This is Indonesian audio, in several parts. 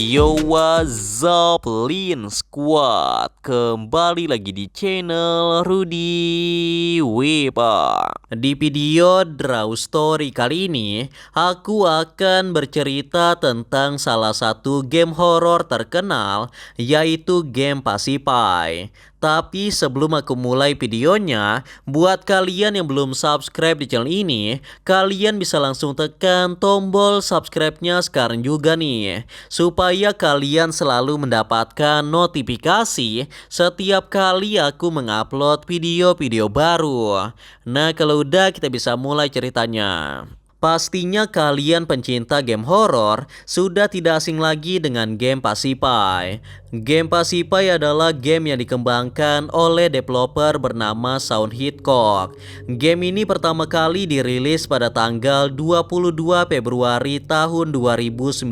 Yo, what's up, Lin Squad? Kembali lagi di channel Rudy Wepa. Di video Draw Story kali ini, aku akan bercerita tentang salah satu game horor terkenal, yaitu game Pacify. Tapi sebelum aku mulai videonya, buat kalian yang belum subscribe di channel ini, kalian bisa langsung tekan tombol subscribe-nya sekarang juga nih, supaya kalian selalu mendapatkan notifikasi setiap kali aku mengupload video-video baru. Nah, kalau udah, kita bisa mulai ceritanya. Pastinya kalian pencinta game horor sudah tidak asing lagi dengan game Pacify. Game Pacify adalah game yang dikembangkan oleh developer bernama Shaun Hitchcock. Game ini pertama kali dirilis pada tanggal 22 Februari tahun 2019.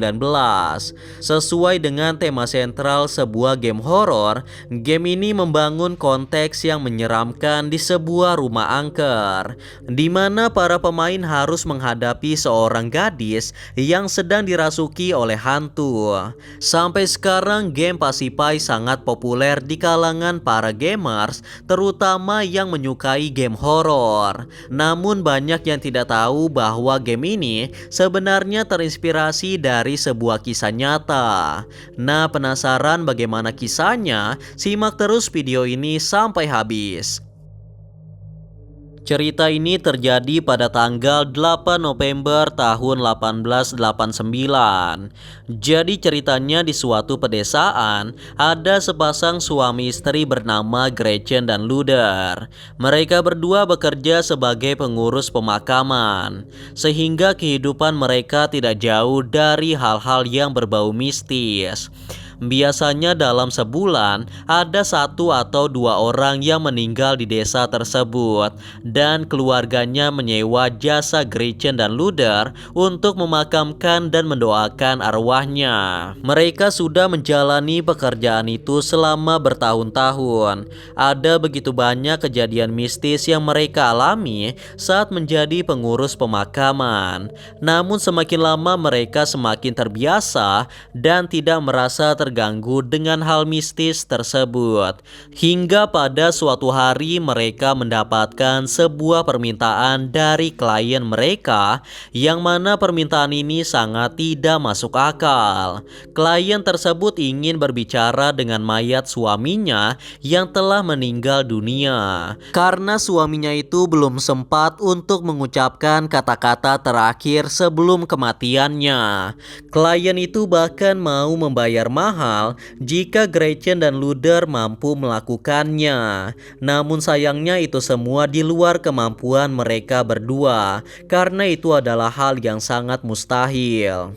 Sesuai dengan tema sentral sebuah game horor, game ini membangun konteks yang menyeramkan di sebuah rumah angker, di mana para pemain harus menghadapi seorang gadis yang sedang dirasuki oleh hantu. Sampai sekarang game Pacify sangat populer di kalangan para gamers, terutama yang menyukai game horor. Namun banyak yang tidak tahu bahwa game ini sebenarnya terinspirasi dari sebuah kisah nyata. Nah, penasaran bagaimana kisahnya? Simak terus video ini sampai habis. Cerita ini terjadi pada tanggal 8 November tahun 1889. Jadi ceritanya di suatu pedesaan, ada sepasang suami istri bernama Gretchen dan Luther. Mereka berdua bekerja sebagai pengurus pemakaman, sehingga kehidupan mereka tidak jauh dari hal-hal yang berbau mistis. Biasanya dalam sebulan ada 1 atau 2 orang yang meninggal di desa tersebut, dan keluarganya menyewa jasa Gretchen dan Luther untuk memakamkan dan mendoakan arwahnya. Mereka sudah menjalani pekerjaan itu selama bertahun-tahun. Ada begitu banyak kejadian mistis yang mereka alami saat menjadi pengurus pemakaman. Namun semakin lama mereka semakin terbiasa dan tidak merasa terganggu dengan hal mistis tersebut. Hingga pada suatu hari mereka mendapatkan sebuah permintaan dari klien mereka, yang mana permintaan ini sangat tidak masuk akal. Klien tersebut ingin berbicara dengan mayat suaminya yang telah meninggal dunia, karena suaminya itu belum sempat untuk mengucapkan kata-kata terakhir sebelum kematiannya. Klien itu bahkan mau membayar mahal jika Gretchen dan Luther mampu melakukannya. Namun sayangnya itu semua di luar kemampuan mereka berdua, karena itu adalah hal yang sangat mustahil.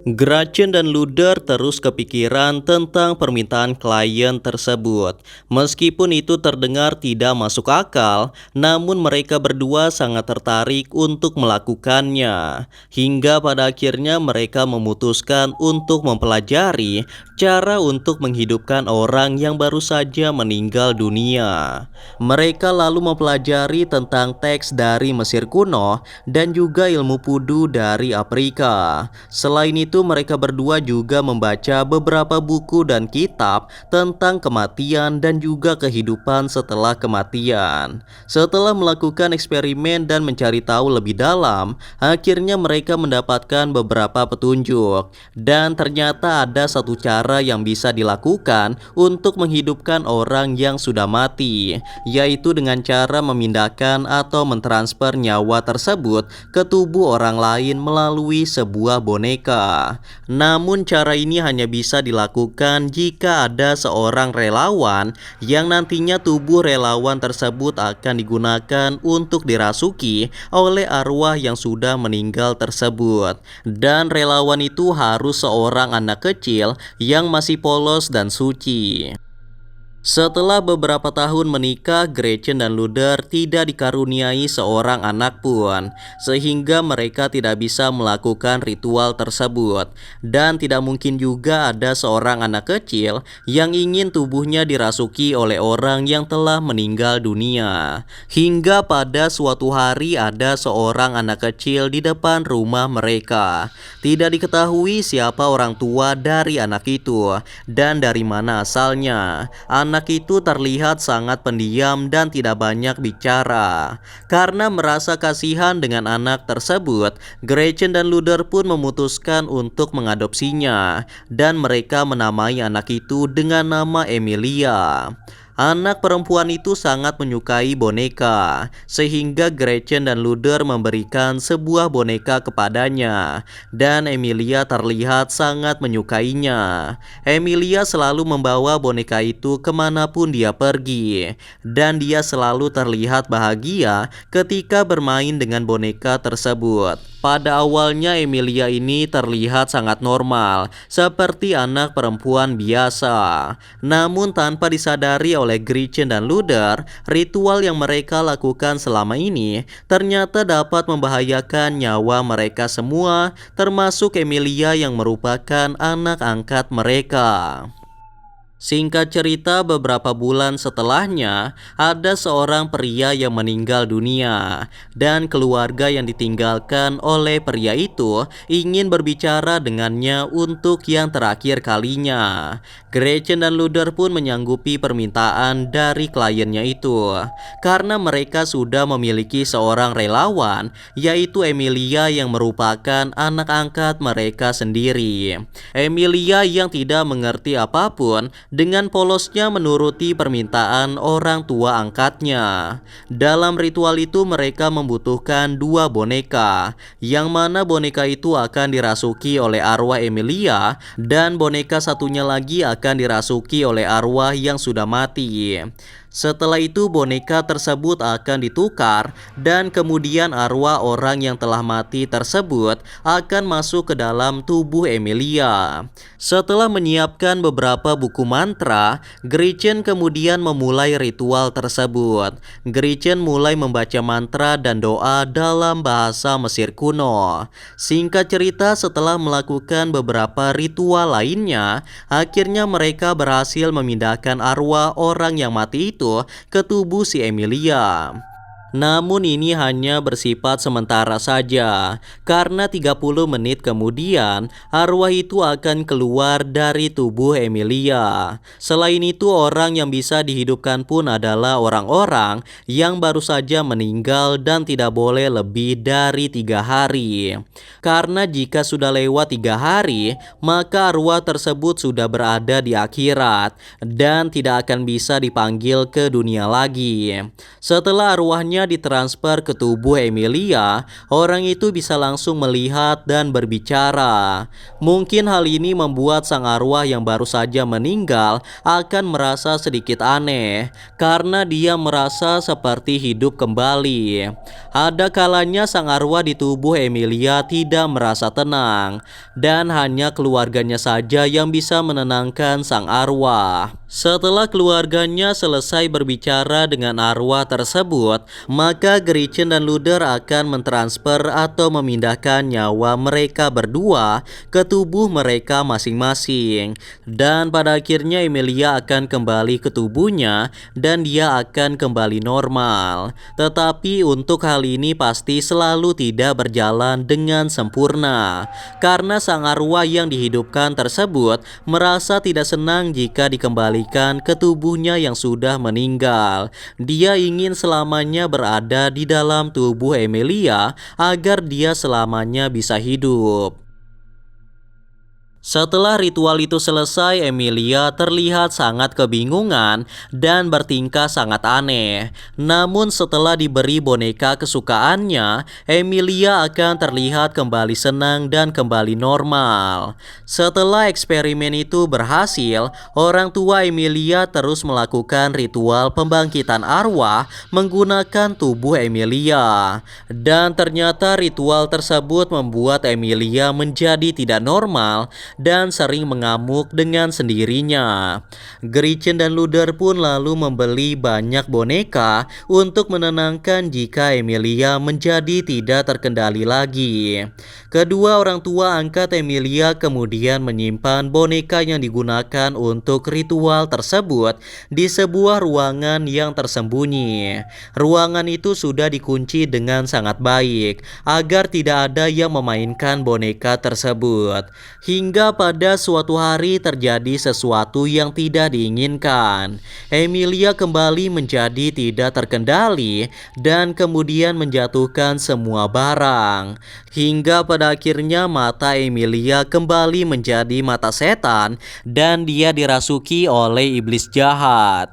Gretchen dan Luther terus kepikiran tentang permintaan klien tersebut. Meskipun itu terdengar tidak masuk akal, namun mereka berdua sangat tertarik untuk melakukannya. Hingga pada akhirnya mereka memutuskan untuk mempelajari cara untuk menghidupkan orang yang baru saja meninggal dunia. Mereka lalu mempelajari tentang teks dari Mesir kuno dan juga ilmu pudu dari Afrika. Selain itu, mereka berdua juga membaca beberapa buku dan kitab tentang kematian dan juga kehidupan setelah kematian. Setelah melakukan eksperimen dan mencari tahu lebih dalam, akhirnya mereka mendapatkan beberapa petunjuk. Dan ternyata ada satu cara yang bisa dilakukan untuk menghidupkan orang yang sudah mati, yaitu dengan cara memindahkan atau mentransfer nyawa tersebut ke tubuh orang lain melalui sebuah boneka. Namun cara ini hanya bisa dilakukan jika ada seorang relawan, yang nantinya tubuh relawan tersebut akan digunakan untuk dirasuki oleh arwah yang sudah meninggal tersebut. Dan relawan itu harus seorang anak kecil yang masih polos dan suci. Setelah beberapa tahun menikah, Gretchen dan Luther tidak dikaruniai seorang anak pun, sehingga mereka tidak bisa melakukan ritual tersebut. Dan tidak mungkin juga ada seorang anak kecil yang ingin tubuhnya dirasuki oleh orang yang telah meninggal dunia. Hingga pada suatu hari ada seorang anak kecil di depan rumah mereka. Tidak diketahui siapa orang tua dari anak itu dan dari mana asalnya. Anak itu terlihat sangat pendiam dan tidak banyak bicara. Karena merasa kasihan dengan anak tersebut, Gretchen dan Luther pun memutuskan untuk mengadopsinya, dan mereka menamai anak itu dengan nama Emilia. Anak perempuan itu sangat menyukai boneka, sehingga Gretchen dan Luther memberikan sebuah boneka kepadanya, dan Emilia terlihat sangat menyukainya. Emilia selalu membawa boneka itu kemanapun dia pergi, dan dia selalu terlihat bahagia ketika bermain dengan boneka tersebut. Pada awalnya Emilia ini terlihat sangat normal, seperti anak perempuan biasa. Namun tanpa disadari oleh Gretchen dan Luther, ritual yang mereka lakukan selama ini ternyata dapat membahayakan nyawa mereka semua, termasuk Emilia yang merupakan anak angkat mereka. Singkat cerita, beberapa bulan setelahnya, ada seorang pria yang meninggal dunia, dan keluarga yang ditinggalkan oleh pria itu ingin berbicara dengannya untuk yang terakhir kalinya. Gretchen dan Luther pun menyanggupi permintaan dari kliennya itu, karena mereka sudah memiliki seorang relawan, yaitu Emilia yang merupakan anak angkat mereka sendiri. Emilia yang tidak mengerti apapun dengan polosnya menuruti permintaan orang tua angkatnya. Dalam ritual itu mereka membutuhkan 2 boneka, yang mana boneka itu akan dirasuki oleh arwah Emilia dan boneka satunya lagi akan dirasuki oleh arwah yang sudah mati. Setelah itu boneka tersebut akan ditukar dan kemudian arwah orang yang telah mati tersebut akan masuk ke dalam tubuh Emilia. Setelah menyiapkan beberapa buku mantra, Gretchen kemudian memulai ritual tersebut. Gretchen mulai membaca mantra dan doa dalam bahasa Mesir kuno. Singkat cerita, setelah melakukan beberapa ritual lainnya, akhirnya mereka berhasil memindahkan arwah orang yang mati itu ke tubuh si Emilia. Namun ini hanya bersifat sementara saja, karena 30 menit kemudian arwah itu akan keluar dari tubuh Emilia. Selain itu, orang yang bisa dihidupkan pun adalah orang-orang yang baru saja meninggal dan tidak boleh lebih dari 3 hari. Karena jika sudah lewat 3 hari, maka arwah tersebut sudah berada di akhirat dan tidak akan bisa dipanggil ke dunia lagi. Setelah arwahnya ditransfer ke tubuh Emilia, orang itu bisa langsung melihat dan berbicara. Mungkin hal ini membuat sang arwah yang baru saja meninggal akan merasa sedikit aneh, karena dia merasa seperti hidup kembali. Ada kalanya sang arwah di tubuh Emilia tidak merasa tenang, dan hanya keluarganya saja yang bisa menenangkan sang arwah. Setelah keluarganya selesai berbicara dengan arwah tersebut, maka Gretchen dan Luther akan mentransfer atau memindahkan nyawa mereka berdua ke tubuh mereka masing-masing. Dan pada akhirnya Emilia akan kembali ke tubuhnya dan dia akan kembali normal. Tetapi untuk hal ini pasti selalu tidak berjalan dengan sempurna, karena sang arwah yang dihidupkan tersebut merasa tidak senang jika dikembalikan ke tubuhnya yang sudah meninggal. Dia ingin selamanya berada di dalam tubuh Emilia agar dia selamanya bisa hidup. Setelah ritual itu selesai, Emilia terlihat sangat kebingungan dan bertingkah sangat aneh. Namun setelah diberi boneka kesukaannya, Emilia akan terlihat kembali senang dan kembali normal. Setelah eksperimen itu berhasil, orang tua Emilia terus melakukan ritual pembangkitan arwah menggunakan tubuh Emilia. Dan ternyata ritual tersebut membuat Emilia menjadi tidak normal dan sering mengamuk dengan sendirinya. Gretchen dan Luther pun lalu membeli banyak boneka untuk menenangkan jika Emilia menjadi tidak terkendali lagi. Kedua orang tua angkat Emilia kemudian menyimpan boneka yang digunakan untuk ritual tersebut di sebuah ruangan yang tersembunyi. Ruangan itu sudah dikunci dengan sangat baik agar tidak ada yang memainkan boneka tersebut. Hingga pada suatu hari terjadi sesuatu yang tidak diinginkan. Emilia kembali menjadi tidak terkendali dan kemudian menjatuhkan semua barang. Hingga pada akhirnya mata Emilia kembali menjadi mata setan dan dia dirasuki oleh iblis jahat.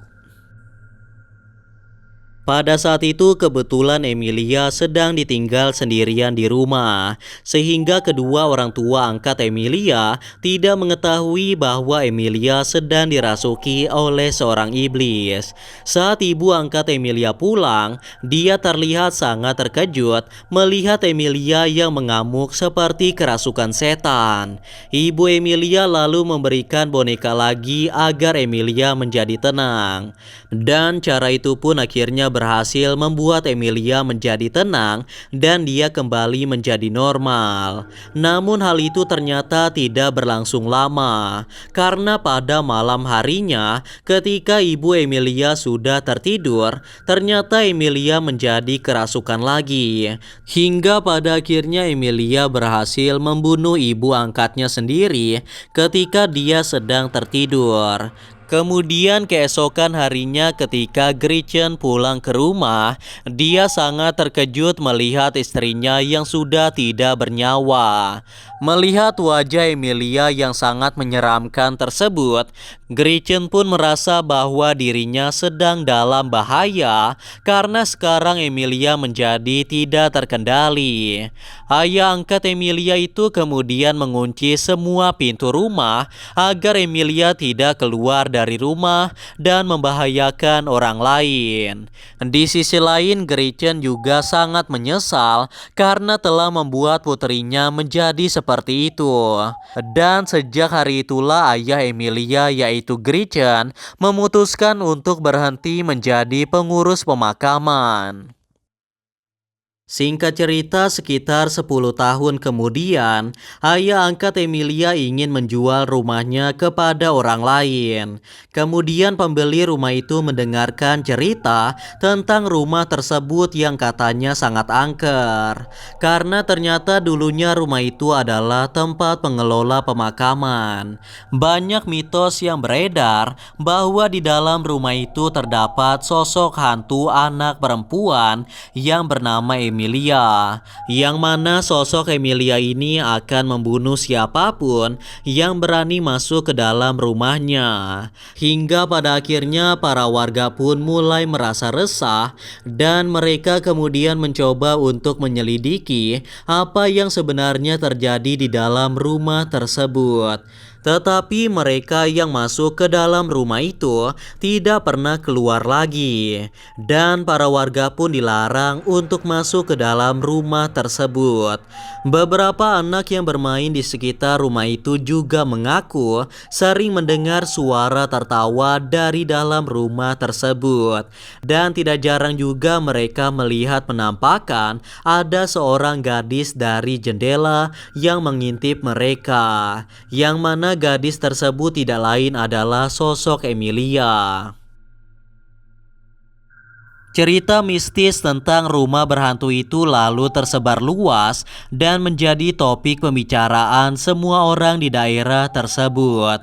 Pada saat itu kebetulan Emilia sedang ditinggal sendirian di rumah, sehingga kedua orang tua angkat Emilia tidak mengetahui bahwa Emilia sedang dirasuki oleh seorang iblis. Saat ibu angkat Emilia pulang, dia terlihat sangat terkejut melihat Emilia yang mengamuk seperti kerasukan setan. Ibu Emilia lalu memberikan boneka lagi agar Emilia menjadi tenang. Dan cara itu pun akhirnya berhasil membuat Emilia menjadi tenang dan dia kembali menjadi normal. Namun hal itu ternyata tidak berlangsung lama, karena pada malam harinya ketika ibu Emilia sudah tertidur, ternyata Emilia menjadi kerasukan lagi. Hingga pada akhirnya Emilia berhasil membunuh ibu angkatnya sendiri ketika dia sedang tertidur. Kemudian keesokan harinya ketika Gretchen pulang ke rumah, dia sangat terkejut melihat istrinya yang sudah tidak bernyawa. Melihat wajah Emilia yang sangat menyeramkan tersebut, Gretchen pun merasa bahwa dirinya sedang dalam bahaya karena sekarang Emilia menjadi tidak terkendali. Ayah angkat Emilia itu kemudian mengunci semua pintu rumah agar Emilia tidak keluar dari rumah dan membahayakan orang lain. Di sisi lain, Gretchen juga sangat menyesal karena telah membuat putrinya menjadi seperti itu. Dan sejak hari itulah ayah Emilia yaitu Gretchen memutuskan untuk berhenti menjadi pengurus pemakaman. Singkat cerita, sekitar 10 tahun kemudian, ayah angkat Emilia ingin menjual rumahnya kepada orang lain. Kemudian pembeli rumah itu mendengarkan cerita tentang rumah tersebut yang katanya sangat angker. Karena ternyata dulunya rumah itu adalah tempat pengelola pemakaman. Banyak mitos yang beredar bahwa di dalam rumah itu terdapat sosok hantu anak perempuan yang bernama Emilia, yang mana sosok Emilia ini akan membunuh siapapun yang berani masuk ke dalam rumahnya. Hingga pada akhirnya para warga pun mulai merasa resah dan mereka kemudian mencoba untuk menyelidiki apa yang sebenarnya terjadi di dalam rumah tersebut. Tetapi mereka yang masuk ke dalam rumah itu tidak pernah keluar lagi, dan para warga pun dilarang untuk masuk ke dalam rumah tersebut. Beberapa anak yang bermain di sekitar rumah itu juga mengaku sering mendengar suara tertawa dari dalam rumah tersebut, dan tidak jarang juga mereka melihat penampakan ada seorang gadis dari jendela yang mengintip mereka, yang mana gadis tersebut tidak lain adalah sosok Emilia. Cerita mistis tentang rumah berhantu itu lalu tersebar luas dan menjadi topik pembicaraan semua orang di daerah tersebut.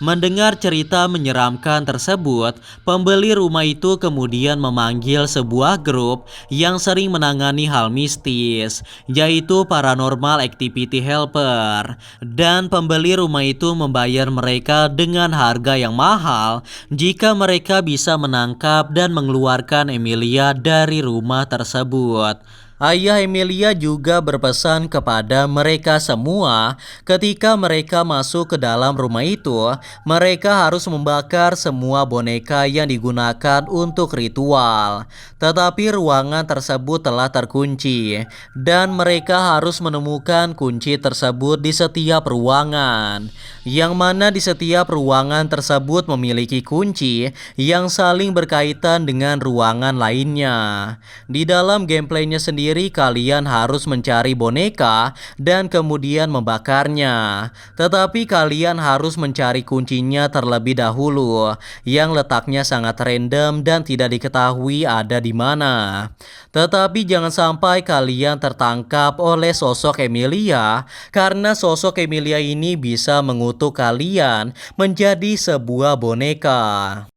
Mendengar cerita menyeramkan tersebut, pembeli rumah itu kemudian memanggil sebuah grup yang sering menangani hal mistis, yaitu Paranormal Activity Helper. Dan pembeli rumah itu membayar mereka dengan harga yang mahal jika mereka bisa menangkap dan mengeluarkan Emilia dari rumah tersebut. Ayah Emilia juga berpesan kepada mereka semua ketika mereka masuk ke dalam rumah itu, mereka harus membakar semua boneka yang digunakan untuk ritual. Tetapi ruangan tersebut telah terkunci dan mereka harus menemukan kunci tersebut di setiap ruangan. Yang mana di setiap ruangan tersebut memiliki kunci yang saling berkaitan dengan ruangan lainnya. Di dalam gameplaynya sendiri kalian harus mencari boneka dan kemudian membakarnya. Tetapi kalian harus mencari kuncinya terlebih dahulu yang letaknya sangat random dan tidak diketahui ada di mana. Tetapi jangan sampai kalian tertangkap oleh sosok Emilia karena sosok Emilia ini bisa mengutuk kalian menjadi sebuah boneka.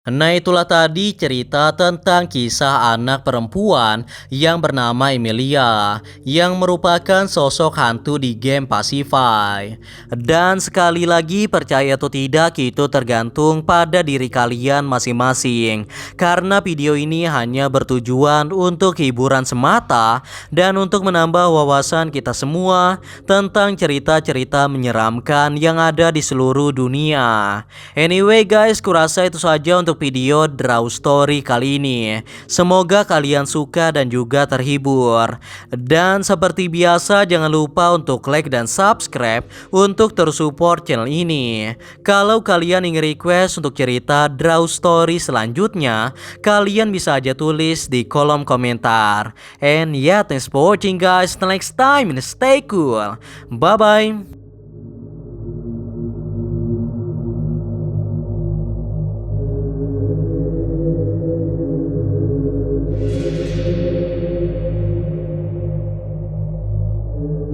Nah, itulah tadi cerita tentang kisah anak perempuan yang bernama Emilia yang merupakan sosok hantu di game Pacify. Dan sekali lagi, percaya atau tidak itu tergantung pada diri kalian masing-masing. Karena video ini hanya bertujuan untuk hiburan semata dan untuk menambah wawasan kita semua tentang cerita-cerita menyeramkan yang ada di seluruh dunia. Anyway guys, kurasa itu saja untuk video Draw Story kali ini. Semoga kalian suka dan juga terhibur. Dan seperti biasa jangan lupa untuk like dan subscribe untuk terus support channel ini. Kalau kalian ingin request untuk cerita Draw Story selanjutnya, kalian bisa aja tulis di kolom komentar. And yeah, thanks for watching guys. Till next time and stay cool. Bye bye.